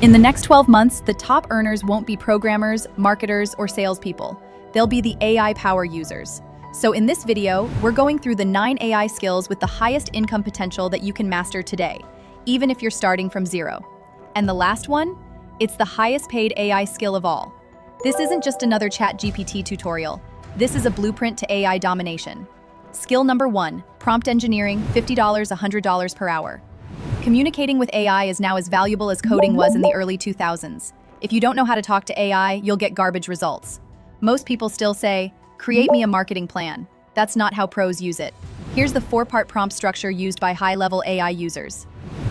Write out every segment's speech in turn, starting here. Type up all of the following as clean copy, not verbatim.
In the next 12 months, the top earners won't be programmers, marketers, or salespeople. They'll be the AI power users. So in this video, we're going through the 9 AI skills with the highest income potential that you can master today, even if you're starting from zero. And the last one? It's the highest paid AI skill of all. This isn't just another ChatGPT tutorial. This is a blueprint to AI domination. Skill number 1, prompt engineering, $50, $100 per hour. Communicating with AI is now as valuable as coding was in the early 2000s. If you don't know how to talk to AI, you'll get garbage results. Most people still say, create me a marketing plan. That's not how pros use it. Here's the 4-part prompt structure used by high-level AI users.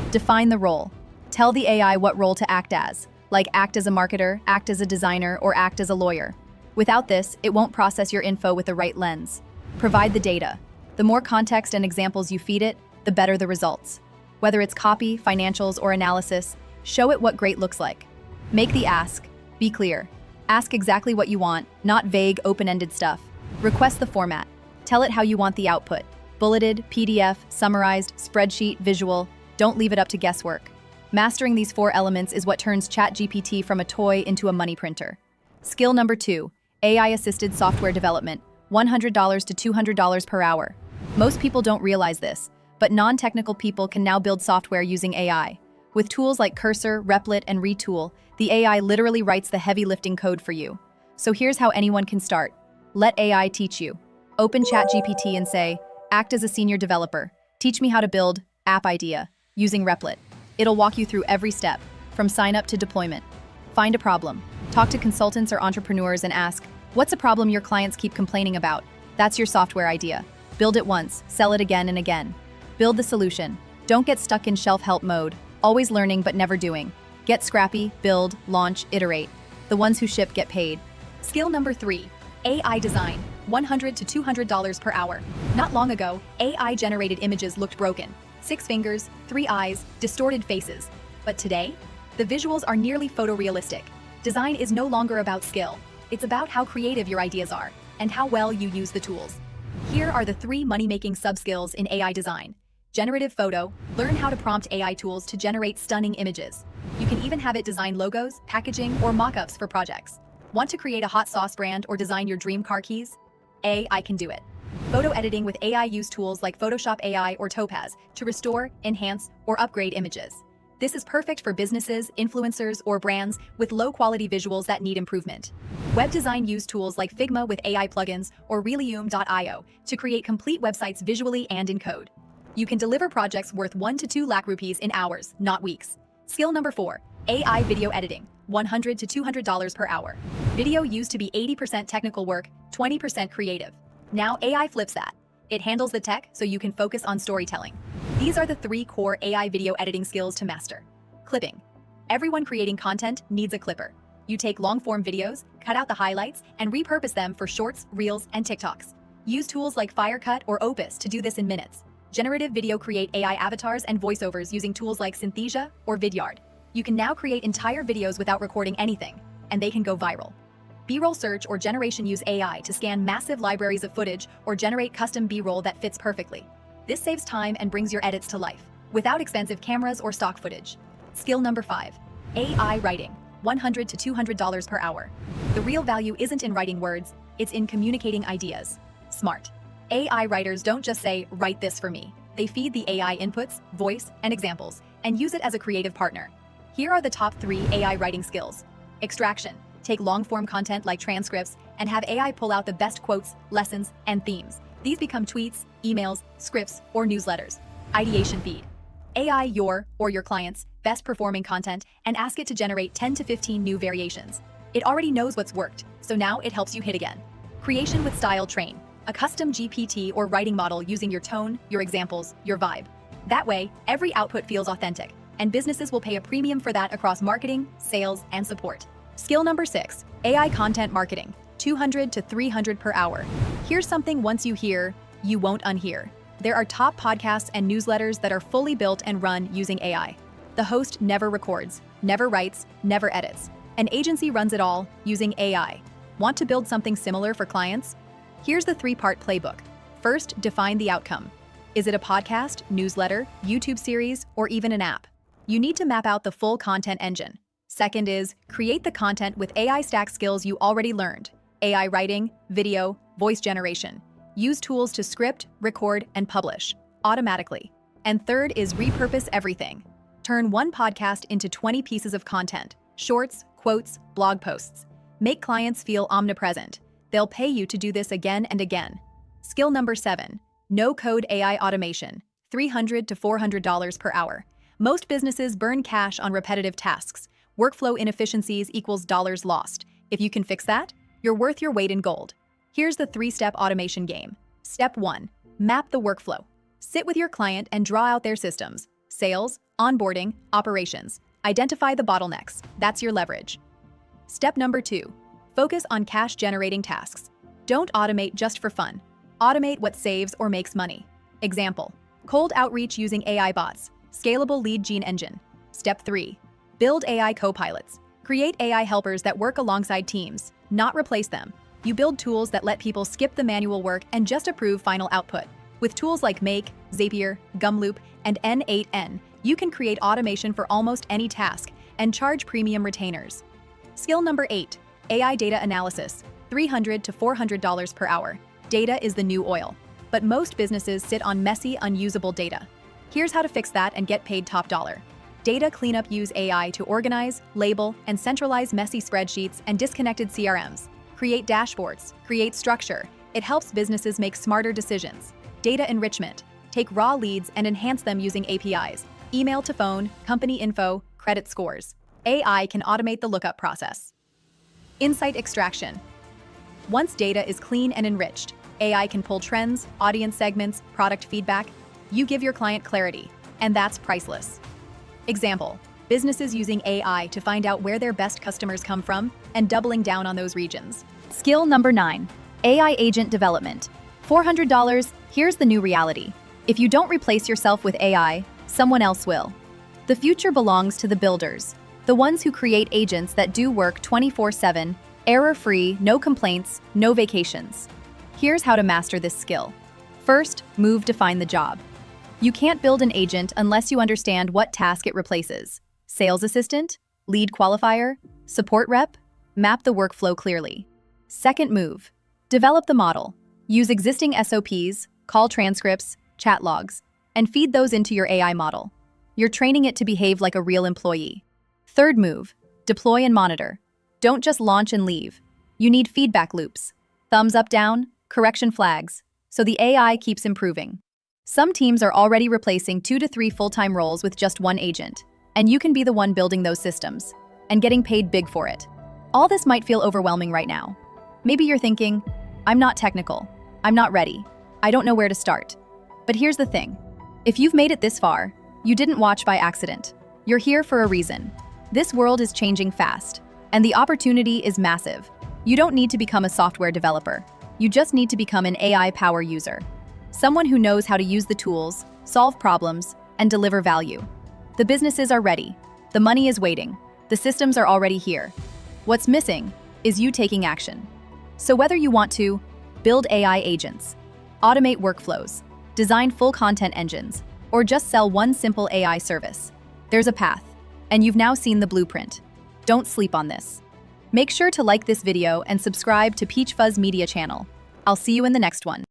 Define the role. Tell the AI what role to act as, like act as a marketer, act as a designer, or act as a lawyer. Without this, it won't process your info with the right lens. Provide the data. The more context and examples you feed it, the better the results. Whether it's copy, financials, or analysis, show it what great looks like. Make the ask. Be clear. Ask exactly what you want, not vague, open-ended stuff. Request the format. Tell it how you want the output. Bulleted, PDF, summarized, spreadsheet, visual. Don't leave it up to guesswork. Mastering these 4 elements is what turns ChatGPT from a toy into a money printer. Skill number 2, AI-assisted software development, $100 to $200 per hour. Most people don't realize this, but non-technical people can now build software using AI. With tools like Cursor, Replit, and Retool, the AI literally writes the heavy lifting code for you. So here's how anyone can start. Let AI teach you. Open ChatGPT and say, act as a senior developer. Teach me how to build app idea using Replit. It'll walk you through every step, from sign up to deployment. Find a problem. Talk to consultants or entrepreneurs and ask, what's a problem your clients keep complaining about? That's your software idea. Build it once, sell it again and again. Build the solution. Don't get stuck in shelf-help mode, always learning but never doing. Get scrappy, build, launch, iterate. The ones who ship get paid. Skill number 3, AI design, $100 to $200 per hour. Not long ago, AI-generated images looked broken. 6 fingers, 3 eyes, distorted faces. But today, the visuals are nearly photorealistic. Design is no longer about skill. It's about how creative your ideas are and how well you use the tools. Here are the 3 money-making sub-skills in AI design. Generative photo, learn how to prompt AI tools to generate stunning images. You can even have it design logos, packaging, or mock-ups for projects. Want to create a hot sauce brand or design your dream car keys? AI can do it. Photo editing with AI use tools like Photoshop AI or Topaz to restore, enhance, or upgrade images. This is perfect for businesses, influencers, or brands with low-quality visuals that need improvement. Web design use tools like Figma with AI plugins or Relium.io to create complete websites visually and in code. You can deliver projects worth 1 to 2 lakh rupees in hours, not weeks. Skill number 4, AI video editing, $100 to $200 per hour. Video used to be 80% technical work, 20% creative. Now AI flips that. It handles the tech so you can focus on storytelling. These are the 3 core AI video editing skills to master. Clipping. Everyone creating content needs a clipper. You take long-form videos, cut out the highlights, and repurpose them for shorts, reels, and TikToks. Use tools like Firecut or Opus to do this in minutes. Generative video create AI avatars and voiceovers using tools like Synthesia or Vidyard. You can now create entire videos without recording anything, and they can go viral. B-roll search or generation use AI to scan massive libraries of footage or generate custom B-roll that fits perfectly. This saves time and brings your edits to life, without expensive cameras or stock footage. Skill number 5, AI writing, $100 to $200 per hour. The real value isn't in writing words, it's in communicating ideas. Smart. AI writers don't just say, write this for me. They feed the AI inputs, voice, and examples, and use it as a creative partner. Here are the top 3 AI writing skills. Extraction. Take long-form content like transcripts and have AI pull out the best quotes, lessons, and themes. These become tweets, emails, scripts, or newsletters. Ideation feed. AI your or your client's best performing content and ask it to generate 10 to 15 new variations. It already knows what's worked, so now it helps you hit again. Creation with style train. A custom GPT or writing model using your tone, your examples, your vibe. That way, every output feels authentic, and businesses will pay a premium for that across marketing, sales, and support. Skill number 6, AI content marketing, $200 to $300 per hour. Here's something once you hear, you won't unhear. There are top podcasts and newsletters that are fully built and run using AI. The host never records, never writes, never edits. An agency runs it all using AI. Want to build something similar for clients? Here's the 3-part playbook. First, define the outcome. Is it a podcast, newsletter, YouTube series, or even an app? You need to map out the full content engine. Second is create the content with AI stack skills you already learned. AI writing, video, voice generation. Use tools to script, record, and publish automatically. And third is repurpose everything. Turn one podcast into 20 pieces of content, shorts, quotes, blog posts. Make clients feel omnipresent. They'll pay you to do this again and again. Skill number 7, no-code AI automation, $300 to $400 per hour. Most businesses burn cash on repetitive tasks. Workflow inefficiencies equals dollars lost. If you can fix that, you're worth your weight in gold. Here's the 3-step automation game. Step 1, map the workflow. Sit with your client and draw out their systems, sales, onboarding, operations. Identify the bottlenecks. That's your leverage. Step number 2, focus on cash-generating tasks. Don't automate just for fun. Automate what saves or makes money. Example, cold outreach using AI bots, scalable lead gene engine. Step 3, build AI co-pilots. Create AI helpers that work alongside teams, not replace them. You build tools that let people skip the manual work and just approve final output. With tools like Make, Zapier, Gumloop, and N8N, you can create automation for almost any task and charge premium retainers. Skill number 8, AI data analysis, $300 to $400 per hour. Data is the new oil, but most businesses sit on messy, unusable data. Here's how to fix that and get paid top dollar. Data cleanup use AI to organize, label, and centralize messy spreadsheets and disconnected CRMs. Create dashboards, create structure. It helps businesses make smarter decisions. Data enrichment. Take raw leads and enhance them using APIs. Email to phone, company info, credit scores. AI can automate the lookup process. Insight extraction. Once data is clean and enriched, AI can pull trends, audience segments, product feedback. You give your client clarity, and that's priceless. Example, businesses using AI to find out where their best customers come from and doubling down on those regions. Skill number 9, AI agent development. $400, here's the new reality. If you don't replace yourself with AI, someone else will. The future belongs to the builders, the ones who create agents that do work 24/7, error-free, no complaints, no vacations. Here's how to master this skill. First, move to find the job. You can't build an agent unless you understand what task it replaces. Sales assistant, lead qualifier, support rep, map the workflow clearly. Second move, develop the model. Use existing SOPs, call transcripts, chat logs, and feed those into your AI model. You're training it to behave like a real employee. Third move, deploy and monitor. Don't just launch and leave. You need feedback loops, thumbs up, down, correction flags, so the AI keeps improving. Some teams are already replacing 2 to 3 full-time roles with just one agent, and you can be the one building those systems and getting paid big for it. All this might feel overwhelming right now. Maybe you're thinking, I'm not technical, I'm not ready, I don't know where to start. But here's the thing. If you've made it this far, you didn't watch by accident. You're here for a reason. This world is changing fast, and the opportunity is massive. You don't need to become a software developer. You just need to become an AI power user. Someone who knows how to use the tools, solve problems, and deliver value. The businesses are ready. The money is waiting. The systems are already here. What's missing is you taking action. So whether you want to build AI agents, automate workflows, design full content engines, or just sell one simple AI service, there's a path, and you've now seen the blueprint. Don't sleep on this. Make sure to like this video and subscribe to Peach Fuzz Media channel. I'll see you in the next one.